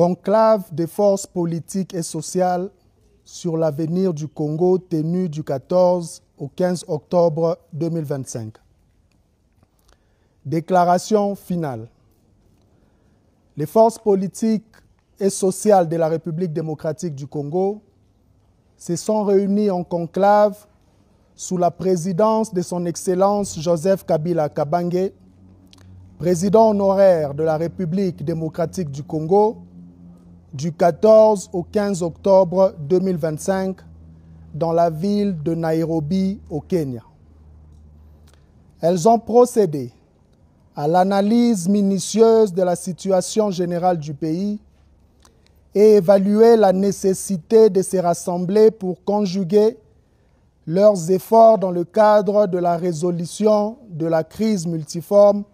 Conclave des forces politiques et sociales sur l'avenir du Congo tenu du 14 au 15 octobre 2025. Déclaration finale. Les forces politiques et sociales de la République démocratique du Congo se sont réunies en conclave sous la présidence de son Excellence Joseph Kabila Kabange, président honoraire de la République démocratique du Congo, du 14 au 15 octobre 2025 dans la ville de Nairobi au Kenya. Elles ont procédé à l'analyse minutieuse de la situation générale du pays et évalué la nécessité de se rassembler pour conjuguer leurs efforts dans le cadre de la résolution de la crise multiforme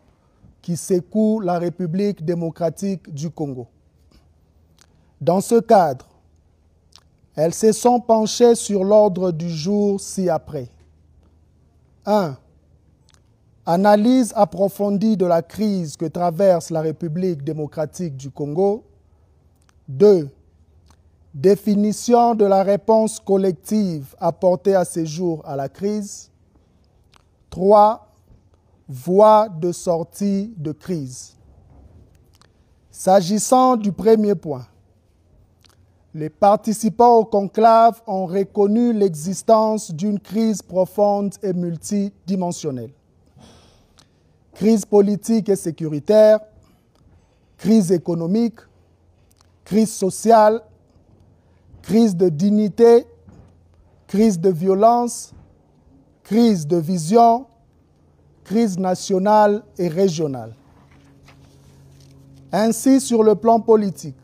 qui secoue la République démocratique du Congo. Dans ce cadre, elles se sont penchées sur l'ordre du jour ci-après. 1. Analyse approfondie de la crise que traverse la République démocratique du Congo. 2. Définition de la réponse collective apportée à ce jour à la crise. 3. Voie de sortie de crise. S'agissant du premier point, les participants au conclave ont reconnu l'existence d'une crise profonde et multidimensionnelle. Crise politique et sécuritaire, crise économique, crise sociale, crise de dignité, crise de violence, crise de vision, crise nationale et régionale. Ainsi, sur le plan politique,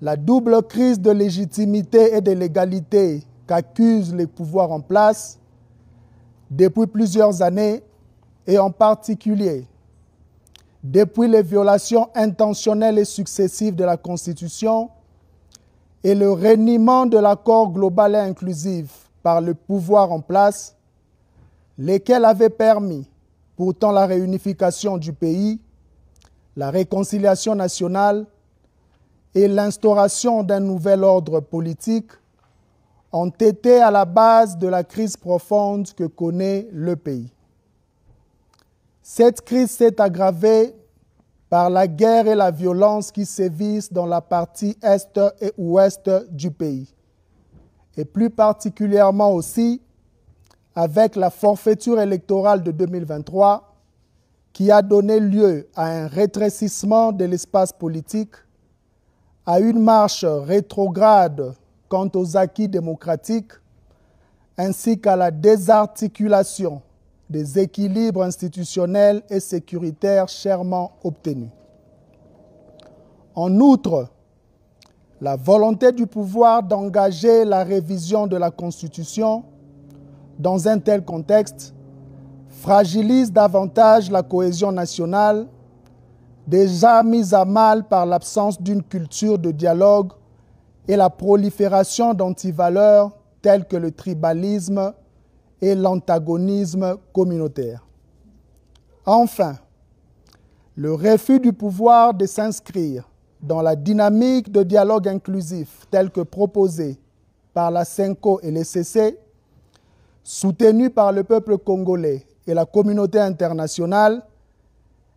la double crise de légitimité et de légalité qu'accusent les pouvoirs en place depuis plusieurs années et en particulier depuis les violations intentionnelles et successives de la Constitution et le reniement de l'accord global et inclusif par le pouvoir en place, lesquels avaient permis pourtant la réunification du pays, la réconciliation nationale et l'instauration d'un nouvel ordre politique, ont été à la base de la crise profonde que connaît le pays. Cette crise s'est aggravée par la guerre et la violence qui sévissent dans la partie est et ouest du pays, et plus particulièrement aussi avec la forfaiture électorale de 2023 qui a donné lieu à un rétrécissement de l'espace politique, à une marche rétrograde quant aux acquis démocratiques, ainsi qu'à la désarticulation des équilibres institutionnels et sécuritaires chèrement obtenus. En outre, la volonté du pouvoir d'engager la révision de la Constitution dans un tel contexte fragilise davantage la cohésion nationale, déjà mise à mal par l'absence d'une culture de dialogue et la prolifération d'antivaleurs telles que le tribalisme et l'antagonisme communautaire. Enfin, le refus du pouvoir de s'inscrire dans la dynamique de dialogue inclusif telle que proposée par la CENCO et les CC, soutenue par le peuple congolais et la communauté internationale,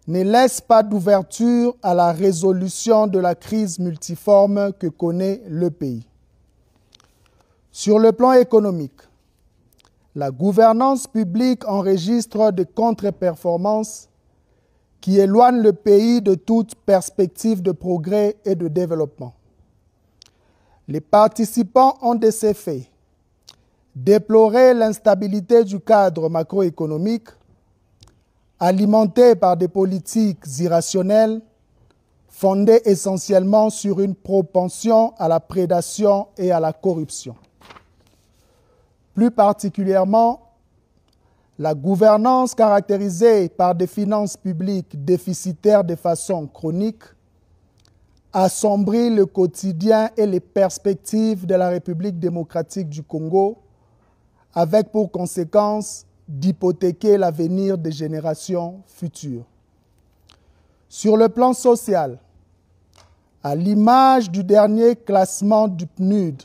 ne laisse pas d'ouverture à la résolution de la crise multiforme que connaît le pays. Sur le plan économique, la gouvernance publique enregistre des contre-performances qui éloignent le pays de toute perspective de progrès et de développement. Les participants ont de ces faits déploré l'instabilité du cadre macroéconomique, alimenté par des politiques irrationnelles, fondées essentiellement sur une propension à la prédation et à la corruption. Plus particulièrement, la gouvernance caractérisée par des finances publiques déficitaires de façon chronique assombrit le quotidien et les perspectives de la République démocratique du Congo, avec pour conséquence d'hypothéquer l'avenir des générations futures. Sur le plan social, À l'image du dernier classement du PNUD,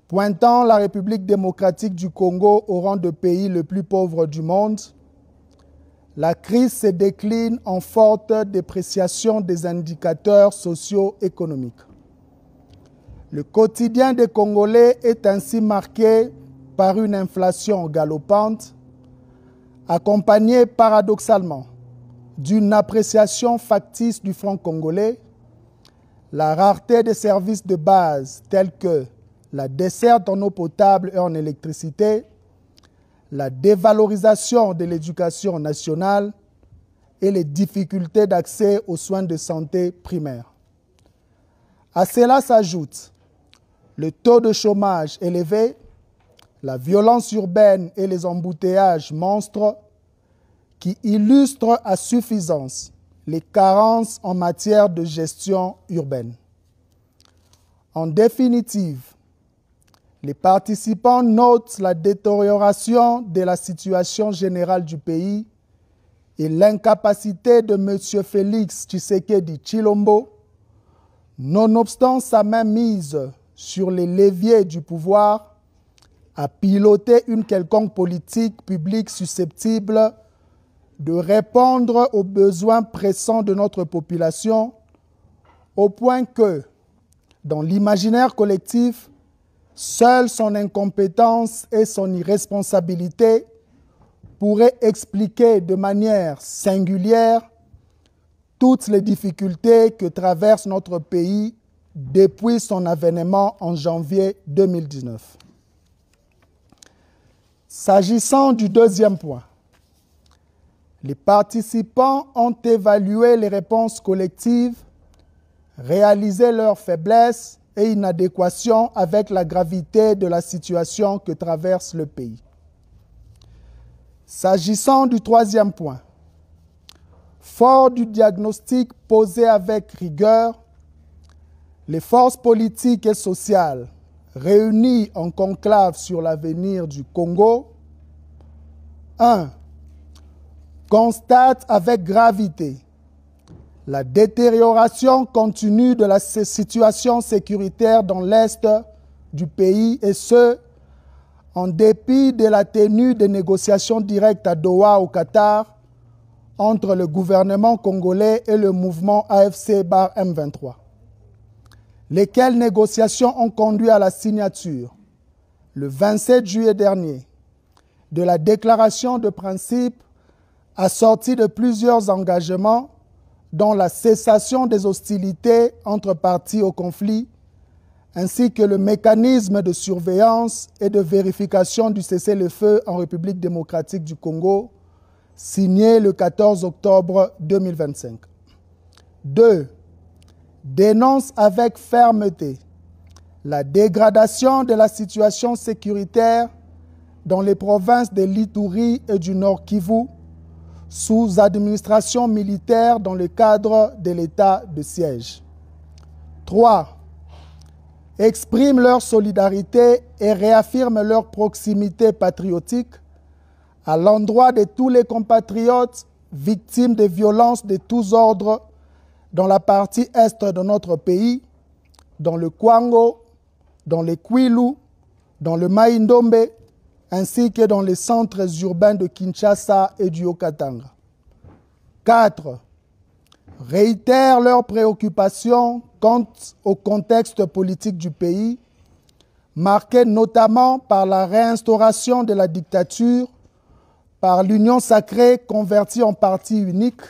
pointant la République démocratique du Congo au rang de pays le plus pauvre du monde, la crise se décline en forte dépréciation des indicateurs socio-économiques. Le quotidien des Congolais est ainsi marqué par une inflation galopante, accompagnée paradoxalement d'une appréciation factice du franc congolais, la rareté des services de base tels que la desserte en eau potable et en électricité, la dévalorisation de l'éducation nationale et les difficultés d'accès aux soins de santé primaires. À cela s'ajoute le taux de chômage élevé, la violence urbaine et les embouteillages monstres qui illustrent à suffisance les carences en matière de gestion urbaine. En définitive, les participants notent la détérioration de la situation générale du pays et l'incapacité de M. Félix Tshisekedi Tshilombo, nonobstant sa mainmise sur les leviers du pouvoir, à piloter une quelconque politique publique susceptible de répondre aux besoins pressants de notre population, au point que, dans l'imaginaire collectif, seule son incompétence et son irresponsabilité pourraient expliquer de manière singulière toutes les difficultés que traverse notre pays depuis son avènement en janvier 2019. S'agissant du deuxième point, les participants ont évalué les réponses collectives, réalisé leurs faiblesses et inadéquations avec la gravité de la situation que traverse le pays. S'agissant du troisième point, fort du diagnostic posé avec rigueur, les forces politiques et sociales réunies en conclave sur l'avenir du Congo, 1. Constatent avec gravité la détérioration continue de la situation sécuritaire dans l'Est du pays et ce, en dépit de la tenue des négociations directes à Doha au Qatar entre le gouvernement congolais et le mouvement AFC/M23. Lesquelles négociations ont conduit à la signature, le 27 juillet dernier, de la déclaration de principe assortie de plusieurs engagements dont la cessation des hostilités entre parties au conflit, ainsi que le mécanisme de surveillance et de vérification du cessez-le-feu en République démocratique du Congo, signé le 14 octobre 2025. 2. Dénonce avec fermeté la dégradation de la situation sécuritaire dans les provinces de l'Ituri et du Nord Kivu, sous administration militaire dans le cadre de l'état de siège. 3. Expriment leur solidarité et réaffirment leur proximité patriotique à l'endroit de tous les compatriotes victimes de violences de tous ordres dans la partie est de notre pays, dans le Kwango, dans le Kwilu, dans le Mai-Ndombe, ainsi que dans les centres urbains de Kinshasa et du Haut-Katanga. 4. Réitèrent leurs préoccupations quant au contexte politique du pays, marqué notamment par la réinstauration de la dictature, par l'union sacrée convertie en parti unique,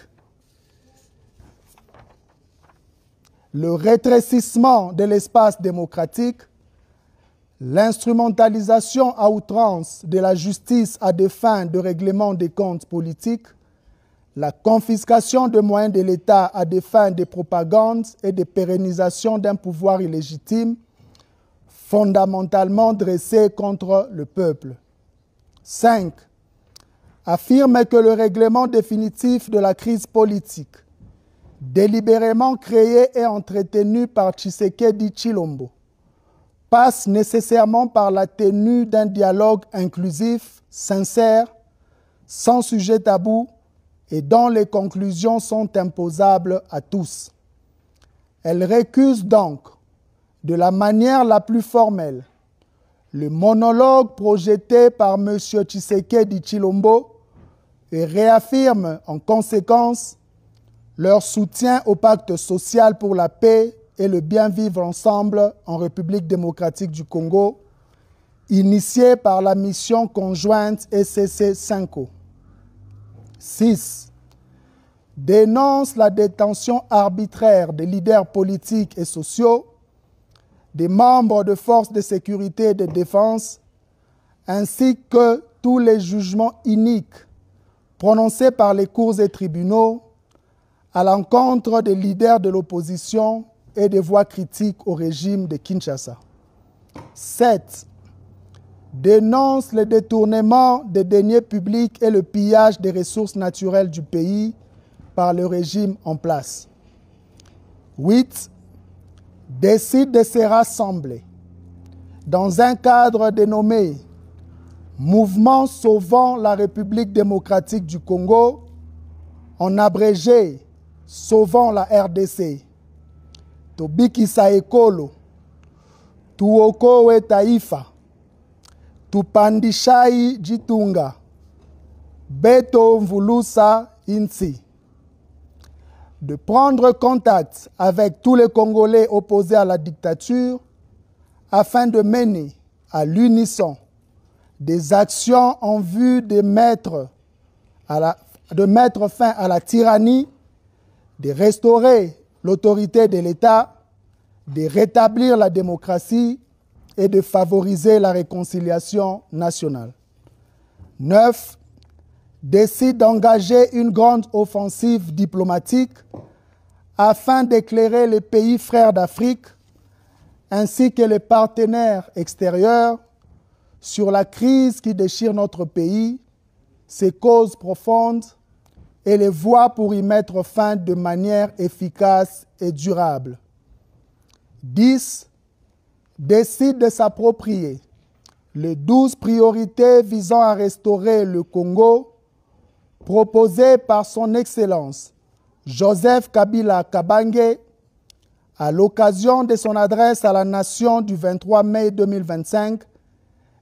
le rétrécissement de l'espace démocratique, l'instrumentalisation à outrance de la justice à des fins de règlement des comptes politiques, la confiscation de moyens de l'État à des fins de propagande et de pérennisation d'un pouvoir illégitime, fondamentalement dressé contre le peuple. 5. Affirme que le règlement définitif de la crise politique, délibérément créé et entretenu par Tshisekedi Tshilombo, passe nécessairement par la tenue d'un dialogue inclusif, sincère, sans sujet tabou et dont les conclusions sont imposables à tous. Elle récuse donc, de la manière la plus formelle, le monologue projeté par M. Tshisekedi Tshilombo et réaffirme en conséquence leur soutien au pacte social pour la paix et le bien vivre ensemble en République démocratique du Congo, initié par la mission conjointe ECC-5O. 6. Dénonce la détention arbitraire des leaders politiques et sociaux, des membres de forces de sécurité et de défense, ainsi que tous les jugements iniques prononcés par les cours et tribunaux à l'encontre des leaders de l'opposition et des voix critiques au régime de Kinshasa. 7. Dénonce le détournement des deniers publics et le pillage des ressources naturelles du pays par le régime en place. 8. Décide de se rassembler dans un cadre dénommé Mouvement Sauvant la République démocratique du Congo, en abrégé Sauvant la RDC. Tobikisa Ekolo, Tuokowe Taifa, Tupandishai Jitunga, Beto Mvulusa Insi. De prendre contact avec tous les Congolais opposés à la dictature afin de mener à l'unisson des actions en vue de mettre fin à la tyrannie, de restaurer l'autorité de l'État, de rétablir la démocratie et de favoriser la réconciliation nationale. 9. Décide d'engager une grande offensive diplomatique afin d'éclairer les pays frères d'Afrique ainsi que les partenaires extérieurs sur la crise qui déchire notre pays, ses causes profondes et les voies pour y mettre fin de manière efficace et durable. 10. Décide de s'approprier les 12 priorités visant à restaurer le Congo proposées par son Excellence Joseph Kabila Kabange à l'occasion de son adresse à la nation du 23 mai 2025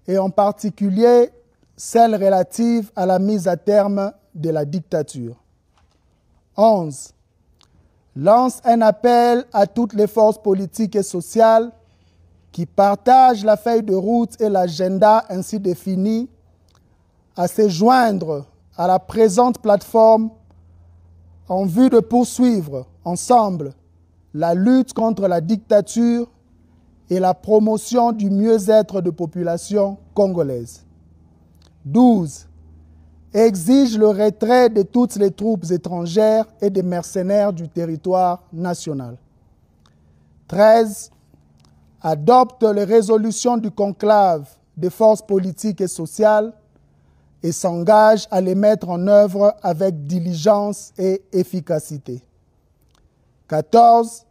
et en particulier celle relative à la mise à terme de la dictature. 11. Lance un appel à toutes les forces politiques et sociales qui partagent la feuille de route et l'agenda ainsi défini à se joindre à la présente plateforme en vue de poursuivre ensemble la lutte contre la dictature et la promotion du mieux-être de population congolaise. 12. Exige le retrait de toutes les troupes étrangères et des mercenaires du territoire national. 13. Adopte les résolutions du conclave des forces politiques et sociales et s'engage à les mettre en œuvre avec diligence et efficacité. 14.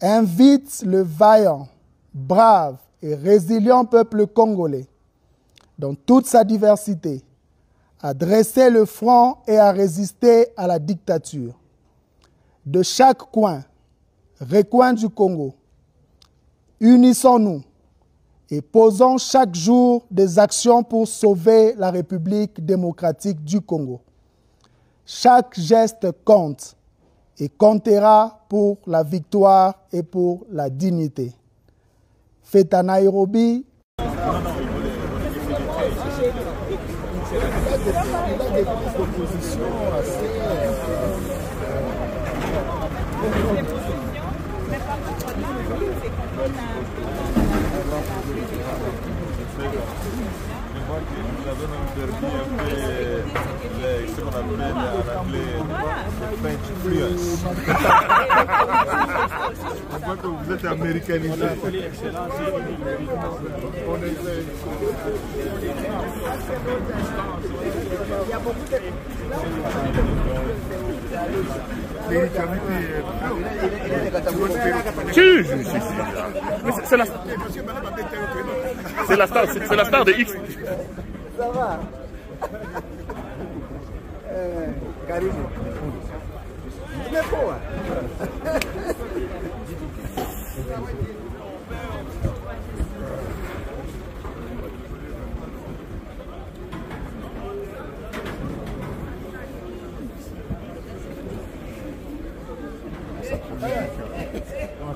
Invite le vaillant, brave et résilient peuple congolais, dans toute sa diversité, à dresser le front et à résister à la dictature. De chaque recoin du Congo, unissons-nous et posons chaque jour des actions pour sauver la République démocratique du Congo. Chaque geste compte et comptera pour la victoire et pour la dignité. Fait à Nairobi. Nous avons même perdu un peu ce qu'on appelle en anglais le French fluence. On voit que vous êtes américanisé. Il y a beaucoup de... C'est la star de X. Ça va. Karibu. Nimepoa.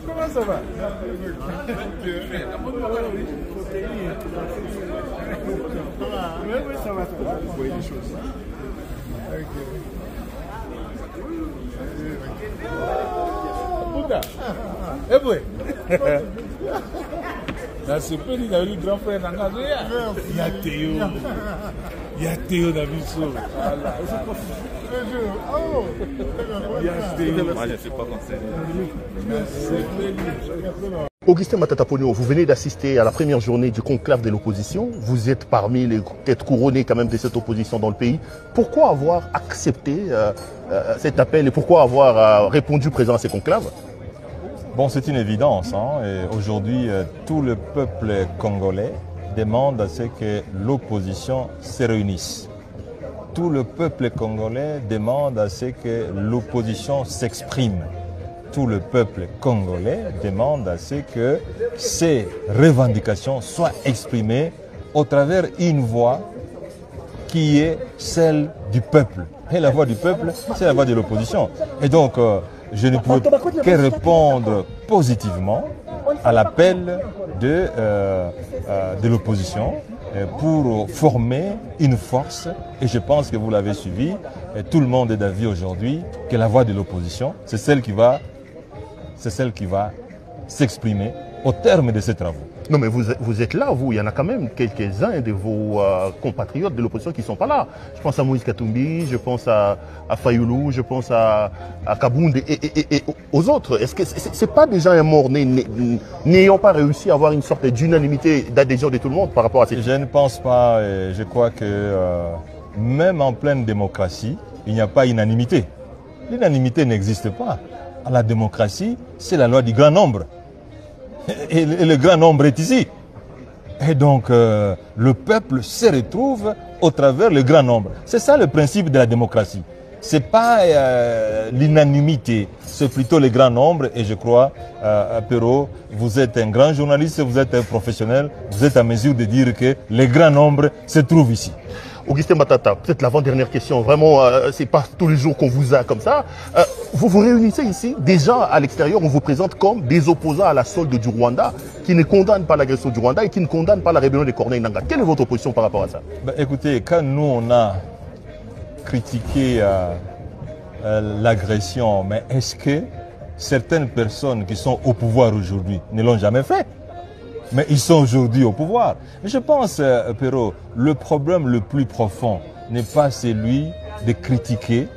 Comment ça va? Oui, ça va. Vous voyez les choses. Bouddha. Eh oui. Dans ce pays, il y a eu le grand frère Nangazoya. Il y a Théo. Il y a Théo Nabiso. Voilà. Il y a Théo. Moi, je ne suis pas concerné. Augustin Matata Ponyo, vous venez d'assister à la première journée du conclave de l'opposition. Vous êtes parmi les têtes couronnées quand même de cette opposition dans le pays. Pourquoi avoir accepté cet appel et pourquoi avoir répondu présent à ces conclaves? Bon, c'est une évidence. Aujourd'hui, tout le peuple congolais demande à ce que l'opposition se réunisse. Tout le peuple congolais demande à ce que l'opposition s'exprime. Tout le peuple congolais demande à ce que ces revendications soient exprimées au travers une voix qui est celle du peuple. Et la voix du peuple, c'est la voix de l'opposition. Et donc, je ne peux que répondre positivement à l'appel de l'opposition pour former une force. Et je pense que vous l'avez suivi. Et tout le monde est d'avis aujourd'hui que la voix de l'opposition, c'est celle qui va s'exprimer au terme de ces travaux. Non mais vous êtes là, vous, il y en a quand même quelques-uns de vos compatriotes de l'opposition qui ne sont pas là. Je pense à Moïse Katumbi, je pense à Fayoulou, je pense à Kabound et aux autres. Est-ce que c'est pas déjà un mort n'ayant pas réussi à avoir une sorte d'unanimité, d'adhésion de tout le monde par rapport à ces... Je ne pense pas, je crois que même en pleine démocratie, il n'y a pas unanimité. L'unanimité n'existe pas. La démocratie, c'est la loi du grand nombre. Et le grand nombre est ici. Et donc, le peuple se retrouve au travers le grand nombre. C'est ça le principe de la démocratie. Ce n'est pas l'unanimité, c'est plutôt le grand nombre. Et je crois, Perrault, vous êtes un grand journaliste, vous êtes un professionnel, vous êtes à mesure de dire que le grand nombre se trouve ici. Augustin Matata, peut-être l'avant-dernière question, vraiment, c'est pas tous les jours qu'on vous a comme ça. Vous vous réunissez ici, déjà à l'extérieur, on vous présente comme des opposants à la solde du Rwanda, qui ne condamnent pas l'agression du Rwanda et qui ne condamnent pas la rébellion des Corneilles Nangaa. Quelle est votre position par rapport à ça? Écoutez, quand nous on a critiqué l'agression, mais est-ce que certaines personnes qui sont au pouvoir aujourd'hui ne l'ont jamais fait? Mais ils sont aujourd'hui au pouvoir. Je pense, Perrault, le problème le plus profond n'est pas celui de critiquer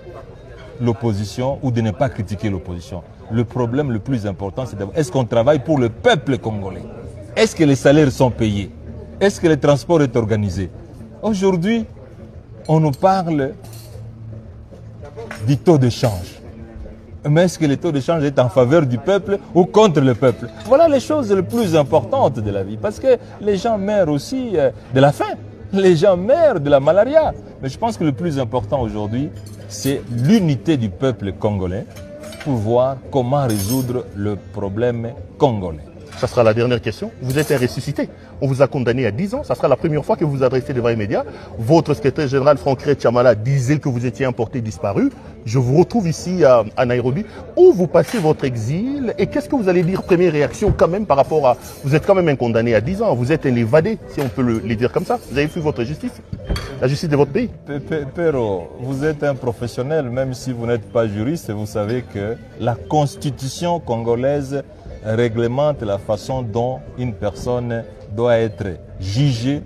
l'opposition ou de ne pas critiquer l'opposition. Le problème le plus important, c'est d'abord, est-ce qu'on travaille pour le peuple congolais? Est-ce que les salaires sont payés? Est-ce que le transport est organisé? Aujourd'hui, on nous parle du taux de change. Mais est-ce que le taux de change est en faveur du peuple ou contre le peuple? Voilà les choses les plus importantes de la vie. Parce que les gens meurent aussi de la faim. Les gens meurent de la malaria. Mais je pense que le plus important aujourd'hui, c'est l'unité du peuple congolais pour voir comment résoudre le problème congolais. Ça sera la dernière question. Vous êtes un ressuscité. On vous a condamné à 10 ans. Ça sera la première fois que vous vous adressez devant les médias. Votre secrétaire général, Franck Tchamala, disait que vous étiez emporté, disparu. Je vous retrouve ici à Nairobi. Où vous passez votre exil et qu'est-ce que vous allez dire, première réaction quand même par rapport à... Vous êtes quand même un condamné à 10 ans. Vous êtes un évadé, si on peut le dire comme ça. Vous avez fui votre justice, la justice de votre pays. Perrault, vous êtes un professionnel, même si vous n'êtes pas juriste. Vous savez que la constitution congolaise réglemente la façon dont une personne doit être jugée,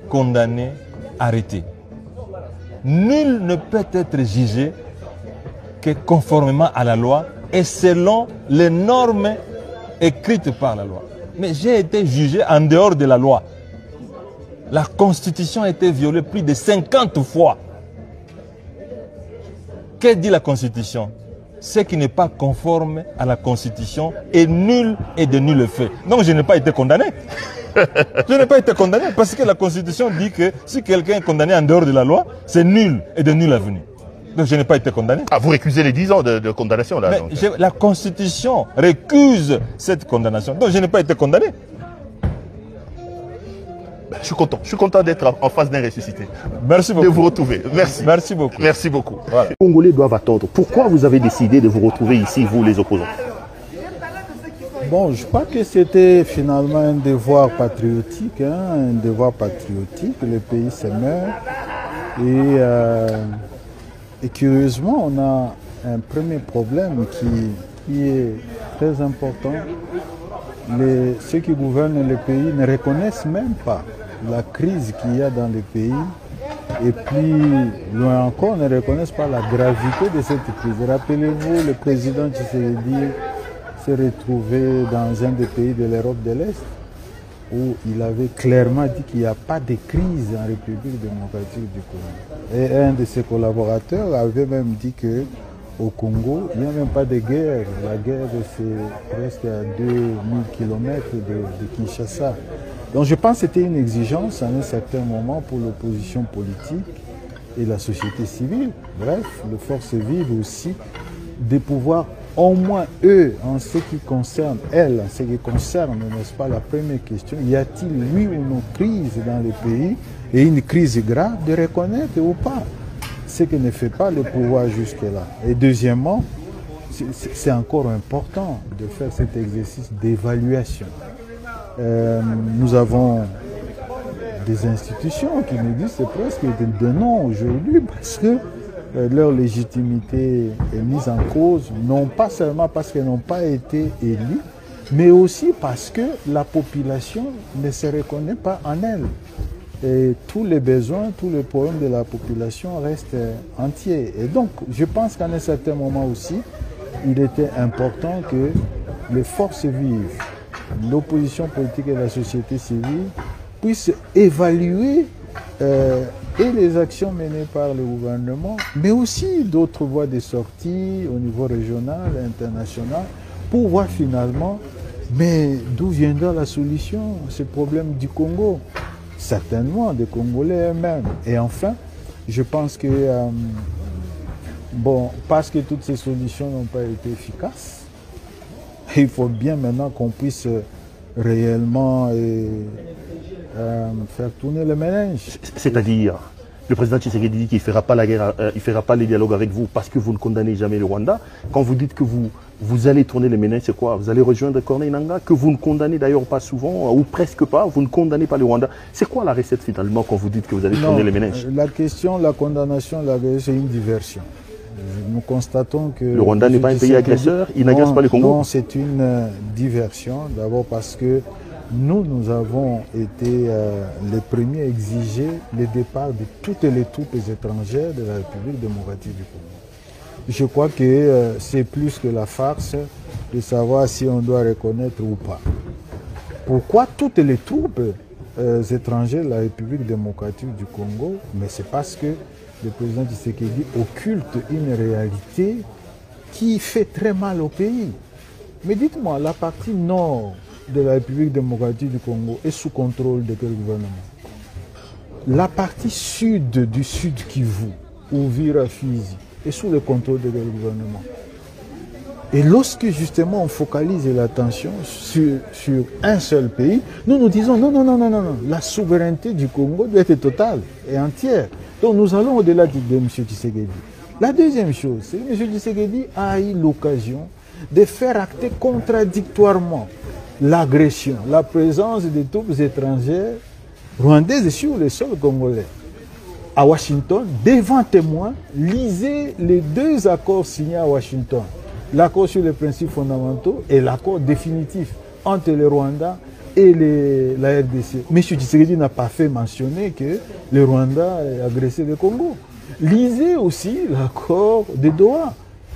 condamnée, arrêtée. Nul ne peut être jugé que conformément à la loi et selon les normes écrites par la loi. Mais j'ai été jugé en dehors de la loi. La Constitution a été violée plus de 50 fois. Que dit la Constitution? Ce qui n'est pas conforme à la Constitution est nul et de nul fait. Donc je n'ai pas été condamné. Je n'ai pas été condamné parce que la Constitution dit que si quelqu'un est condamné en dehors de la loi, c'est nul et de nul avenir. Donc je n'ai pas été condamné. Ah, vous récusez les 10 ans de condamnation là. Mais la Constitution récuse cette condamnation. Donc je n'ai pas été condamné. Je suis content d'être en face d'un ressuscité. Merci beaucoup. De vous retrouver. Merci. Merci beaucoup. Merci beaucoup. Voilà. Les Congolais doivent attendre. Pourquoi vous avez décidé de vous retrouver ici, vous les opposants? Bon, je crois que c'était finalement un devoir patriotique, Le pays se meurt et curieusement, on a un premier problème qui est très important. Ceux qui gouvernent le pays ne reconnaissent même pas la crise qu'il y a dans le pays et puis, loin encore, ne reconnaissent pas la gravité de cette crise. Rappelez-vous, le président Tshisekedi s'est retrouvé dans un des pays de l'Europe de l'Est où il avait clairement dit qu'il n'y a pas de crise en République démocratique du Congo. Et un de ses collaborateurs avait même dit qu'au Congo, il n'y a même pas de guerre. La guerre, c'est presque à 2000 km de Kinshasa. Donc je pense que c'était une exigence à un certain moment pour l'opposition politique et la société civile. Bref, les forces vives aussi, de pouvoir au moins eux, en ce qui concerne elles, en ce qui concerne, n'est-ce pas, la première question, y a-t-il oui ou non crise dans le pays et une crise grave, de reconnaître ou pas, ce que ne fait pas le pouvoir jusque-là. Et deuxièmement, c'est encore important de faire cet exercice d'évaluation. Nous avons des institutions qui nous disent c'est presque des noms aujourd'hui parce que leur légitimité est mise en cause, non pas seulement parce qu'elles n'ont pas été élues, mais aussi parce que la population ne se reconnaît pas en elles. Et tous les besoins, tous les problèmes de la population restent entiers. Et donc, je pense qu'à un certain moment aussi, il était important que les forces vives, l'opposition politique et la société civile puissent évaluer et les actions menées par le gouvernement, mais aussi d'autres voies de sortie au niveau régional et international pour voir finalement mais d'où viendra la solution à ce problème du Congo. Certainement des Congolais eux-mêmes. Et enfin, je pense que, parce que toutes ces solutions n'ont pas été efficaces, il faut bien maintenant qu'on puisse réellement faire tourner le ménage. C'est-à-dire, le président Tshisekedi dit qu'il ne fera pas la guerre, il fera pas les dialogues avec vous parce que vous ne condamnez jamais le Rwanda. Quand vous dites que vous allez tourner le ménage, c'est quoi? Vous allez rejoindre Corneille Nangaa, que vous ne condamnez d'ailleurs pas souvent, ou presque pas, vous ne condamnez pas le Rwanda. C'est quoi la recette finalement quand vous dites que vous allez tourner le ménage? La question, la condamnation, c'est une diversion. Nous constatons que... Le Rwanda n'est pas un pays agresseur, il n'agresse pas le Congo? Non, c'est une diversion. D'abord parce que nous avons été les premiers à exiger le départ de toutes les troupes étrangères de la République démocratique du Congo. Je crois que c'est plus que la farce de savoir si on doit reconnaître ou pas. Pourquoi toutes les troupes étrangères de la République démocratique du Congo? Mais c'est parce que le président Tshisekedi occulte une réalité qui fait très mal au pays. Mais dites-moi, la partie nord de la République démocratique du Congo est sous contrôle de quel gouvernement? La partie sud du Sud Kivu, Uvira, Fizi, est sous le contrôle de quel gouvernement? Et lorsque justement on focalise l'attention sur un seul pays, nous disons non, la souveraineté du Congo doit être totale et entière. Donc nous allons au-delà de M. Tshisekedi. La deuxième chose, c'est que M. Tshisekedi a eu l'occasion de faire acter contradictoirement l'agression, la présence des troupes étrangères rwandaises sur le sol congolais. À Washington, devant témoins, lisez les deux accords signés à Washington. L'accord sur les principes fondamentaux et l'accord définitif entre le Rwanda et la RDC. M. Tshisekedi n'a pas fait mentionner que le Rwanda a agressé le Congo. Lisez aussi l'accord de Doha.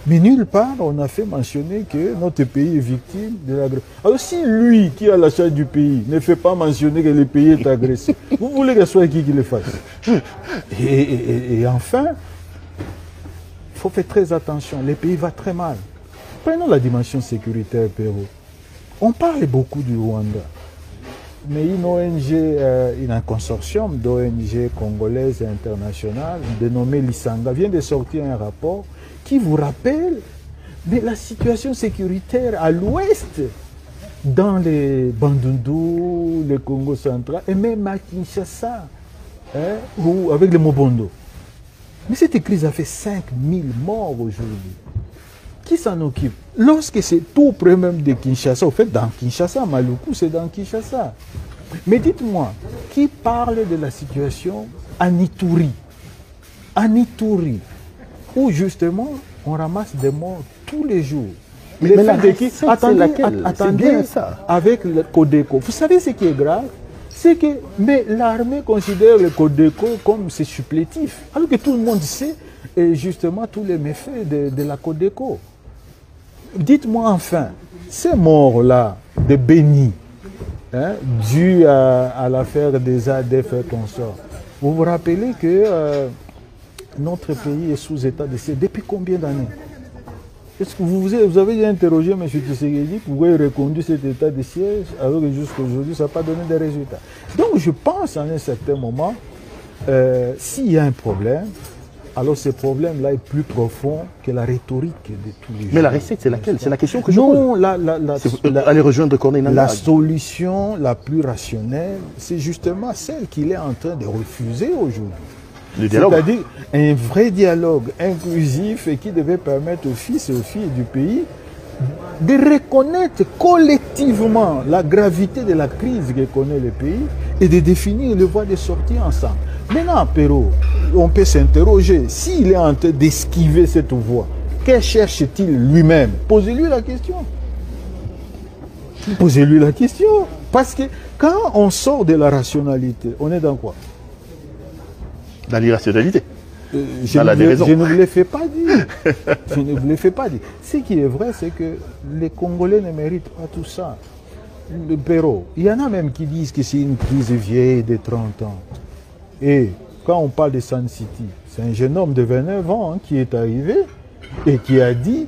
Mais nulle part, on a fait mentionner que notre pays est victime de l'agression. Alors si lui, qui a la charge du pays, ne fait pas mentionner que le pays est agressé, vous voulez que ce soit qui le fasse? Et enfin, il faut faire très attention. Le pays va très mal. Prenons la dimension sécuritaire, Pérou. On parle beaucoup du Rwanda. Mais une ONG, un consortium d'ONG congolaises et internationales, dénommé Lisanga, vient de sortir un rapport qui vous rappelle mais la situation sécuritaire à l'ouest dans les Bandundu, le Congo central, et même à Kinshasa, ou avec les Mobondo. Mais cette crise a fait 5000 morts aujourd'hui. Qui s'en occupe? Lorsque c'est tout près même de Kinshasa, au fait, dans Kinshasa, Maluku, c'est dans Kinshasa. Mais dites-moi, qui parle de la situation à Ituri? À Ituri, où justement, on ramasse des morts tous les jours. Mais la recette, c'est laquelle? Attendez, ça. Avec le Codeco. Vous savez ce qui est grave? C'est que l'armée considère le Codeco comme c'est supplétif. Alors que tout le monde sait justement tous les méfaits de la Codeco. Dites-moi enfin, ces morts-là de Béni, dus à l'affaire des ADF et consorts, vous vous rappelez que notre pays est sous état de siège depuis combien d'années? Est-ce que vous avez interrogé M. Tshisekedi pourquoi il reconduit cet état de siège alors que jusqu'à aujourd'hui ça n'a pas donné de résultats? Donc je pense à un certain moment, s'il y a un problème, alors ce problème-là est plus profond que la rhétorique de tous les jours. Mais la recette, c'est laquelle? C'est la question que je pose. Non, allez rejoindre Corneille Nangaa. La solution la plus rationnelle, c'est justement celle qu'il est en train de refuser aujourd'hui. C'est-à-dire un vrai dialogue inclusif et qui devait permettre aux fils et aux filles du pays de reconnaître collectivement la gravité de la crise que connaît le pays et de définir les voies de sortie ensemble. Maintenant, Perrault, on peut s'interroger, s'il est en train d'esquiver cette voie, que cherche-t-il lui-même? Posez-lui la question. Posez-lui la question. Parce que quand on sort de la rationalité, on est dans quoi? Dans l'irrationalité. Je ne vous le fais pas dire. Je ne vous le fais pas dire. Ce qui est vrai, c'est que les Congolais ne méritent pas tout ça. Le Perrault, il y en a même qui disent que c'est une crise vieille de 30 ans. Et quand on parle de Sun City, c'est un jeune homme de 29 ans qui est arrivé et qui a dit,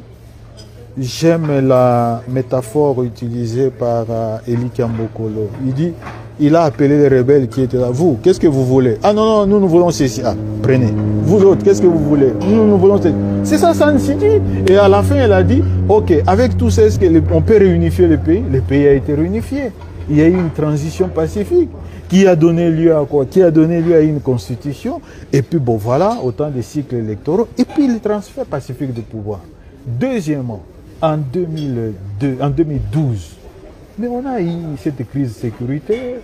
j'aime la métaphore utilisée par Eli Kambokolo. Il dit, il a appelé les rebelles qui étaient là. Vous, qu'est-ce que vous voulez? Ah non, nous voulons ceci. Ah, prenez. Vous autres, qu'est-ce que vous voulez? Nous voulons ceci. C'est ça, Sun City. Et à la fin, elle a dit, ok, avec tout ça, est-ce qu'on peut réunifier le pays? Le pays a été réunifié. Il y a eu une transition pacifique qui a donné lieu à quoi? Qui a donné lieu à une constitution. Et puis, bon, voilà, autant de cycles électoraux. Et puis, le transfert pacifique de pouvoir. Deuxièmement, en 2012, mais on a eu cette crise sécuritaire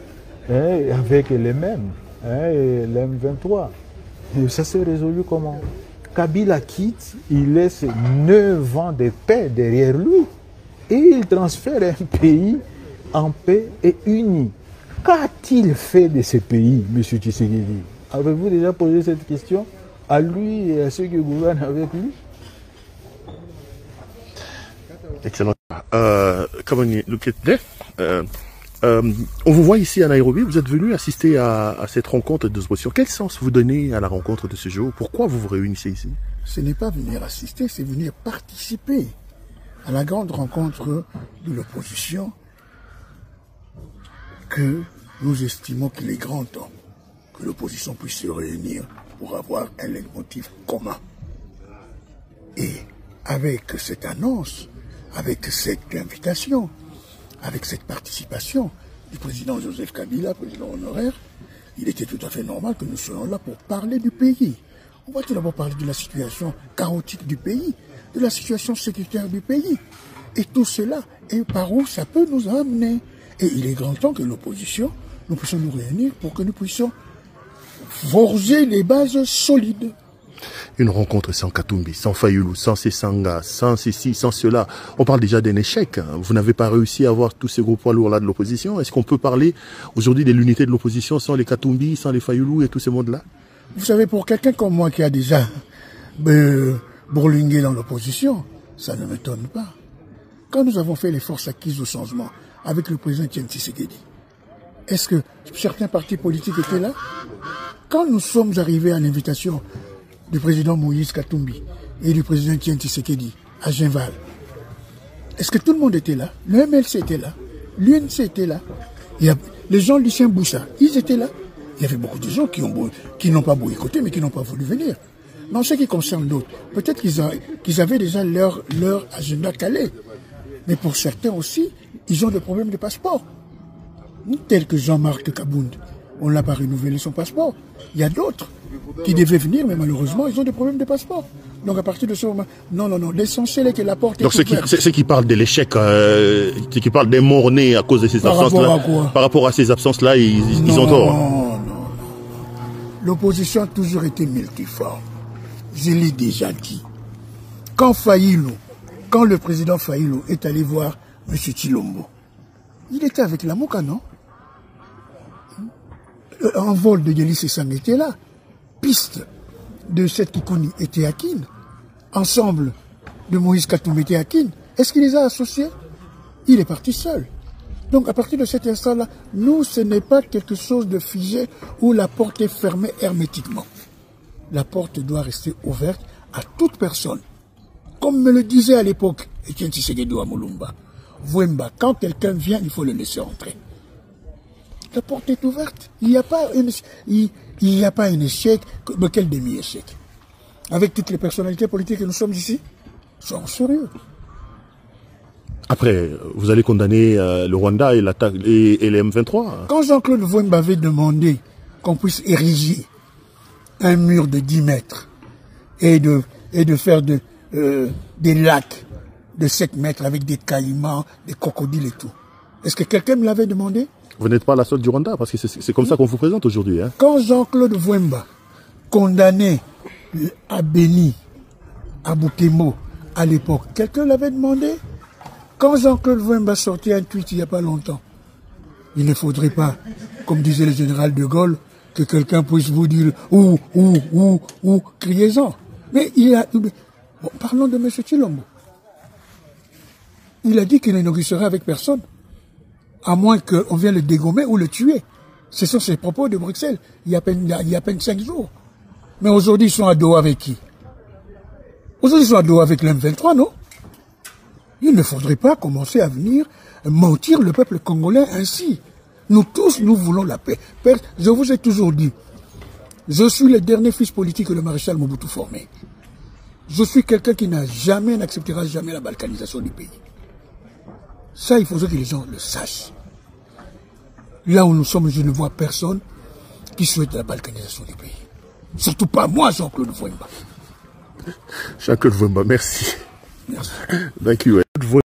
avec les mêmes, l'M23. Et ça s'est résolu comment? Kabila quitte, il laisse 9 ans de paix derrière lui et il transfère un pays en paix et uni. Qu'a-t-il fait de ce pays, M. Tshisekedi? Avez-vous déjà posé cette question à lui et à ceux qui gouvernent avec lui? Excellent. On vous voit ici à Nairobi, vous êtes venu assister à cette rencontre de opposition. Quel sens vous donnez à la rencontre de ce jour? Pourquoi vous vous réunissez ici? Ce n'est pas venir assister, c'est venir participer à la grande rencontre de l'opposition que nous estimons qu'il est grand temps que l'opposition puisse se réunir pour avoir un leitmotiv commun. Et avec cette annonce, avec cette invitation, avec cette participation du président Joseph Kabila, président honoraire, il était tout à fait normal que nous soyons là pour parler du pays. On va tout d'abord parler de la situation chaotique du pays, de la situation sécuritaire du pays. Et tout cela, et par où ça peut nous amener. Et il est grand temps que l'opposition, nous puissions nous réunir pour que nous puissions forger les bases solides. Une rencontre sans Katumbi, sans Fayulu, sans Sesanga, sans ceci, sans cela. On parle déjà d'un échec. Vous n'avez pas réussi à avoir tous ces gros poids lourds-là de l'opposition. Est-ce qu'on peut parler aujourd'hui de l'unité de l'opposition sans les Katumbi, sans les Fayulu et tous ces mondes-là? Vous savez, pour quelqu'un comme moi qui a déjà bourlingué dans l'opposition, ça ne m'étonne pas. Quand nous avons fait les forces acquises au changement avec le président Tshisekedi, est-ce que certains partis politiques étaient là? Quand nous sommes arrivés à l'invitation du président Moïse Katumbi et du président Tshisekedi à Genval, est-ce que tout le monde était là? Le MLC était là, l'UNC était là, les gens de Lucien Boussa, ils étaient là. Il y avait beaucoup de gens qui n'ont pas boycotté, mais qui n'ont pas voulu venir. Mais en ce qui concerne d'autres, peut-être qu'ils avaient déjà leur agenda calé. Mais pour certains aussi, ils ont des problèmes de passeport. Tel que Jean-Marc Kabound, on n'a pas renouvelé son passeport. Il y a d'autres qui devaient venir, mais malheureusement, ils ont des problèmes de passeport. Donc à partir de ce moment, non, l'essentiel est que la porte est ouverte. Donc ceux qui parlent de l'échec, qui parlent des morts nés à cause de ces absences-là, par rapport à ces absences-là, ils ont tort. Non. L'opposition a toujours été multiforme. Je l'ai déjà dit. Quand le président Fayilou est allé voir M. Tshilombo, il était avec la Mouka, non? Un vol de Yeli Sessang était là. Piste de Seth Kikouni était à Kin. Ensemble de Moïse Katoum était à Kin. Est-ce qu'il les a associés? Il est parti seul. Donc à partir de cet instant-là, nous, ce n'est pas quelque chose de figé où la porte est fermée hermétiquement. La porte doit rester ouverte à toute personne. Comme me le disait à l'époque Etienne Tshisekedi à Moulumba. Vwemba, quand quelqu'un vient, il faut le laisser entrer. La porte est ouverte. Il n'y a pas un échec, mais quel demi-échec. Avec toutes les personnalités politiques que nous sommes ici, soyons sérieux. Après, vous allez condamner le Rwanda et l'attaque et les M23. Quand Jean-Claude Vwemba avait demandé qu'on puisse ériger un mur de 10 mètres et de faire des lacs de 7 mètres avec des caïmans, des crocodiles et tout, est-ce que quelqu'un me l'avait demandé? Vous n'êtes pas à la solde du Rwanda, parce que c'est comme ça qu'on vous présente aujourd'hui. Hein. Quand Jean-Claude Vwemba condamnait à Béni, à Boukemo, à l'époque, quelqu'un l'avait demandé? Quand Jean-Claude Vwemba sortait un tweet il n'y a pas longtemps, il ne faudrait pas, comme disait le général de Gaulle, que quelqu'un puisse vous dire ou, criez-en. Mais bon, parlons de M. Tshilombo. Il a dit qu'il ne négociera avec personne, à moins qu'on vienne le dégommer ou le tuer. Ce sont ses propos de Bruxelles, il y a à peine 5 jours. Mais aujourd'hui, ils sont à dos avec qui? Aujourd'hui, ils sont à dos avec l'M23, non? Il ne faudrait pas commencer à venir mentir le peuple congolais ainsi. Nous tous, nous voulons la paix. Je vous ai toujours dit, je suis le dernier fils politique que le maréchal Mobutu formé. Je suis quelqu'un qui n'acceptera jamais la balkanisation du pays. Ça, il faudrait que les gens le sachent. Là où nous sommes, je ne vois personne qui souhaite la balkanisation du pays. Surtout pas moi, Jean-Claude Vwemba. Jean-Claude Vwemba, merci. Merci. Thank you.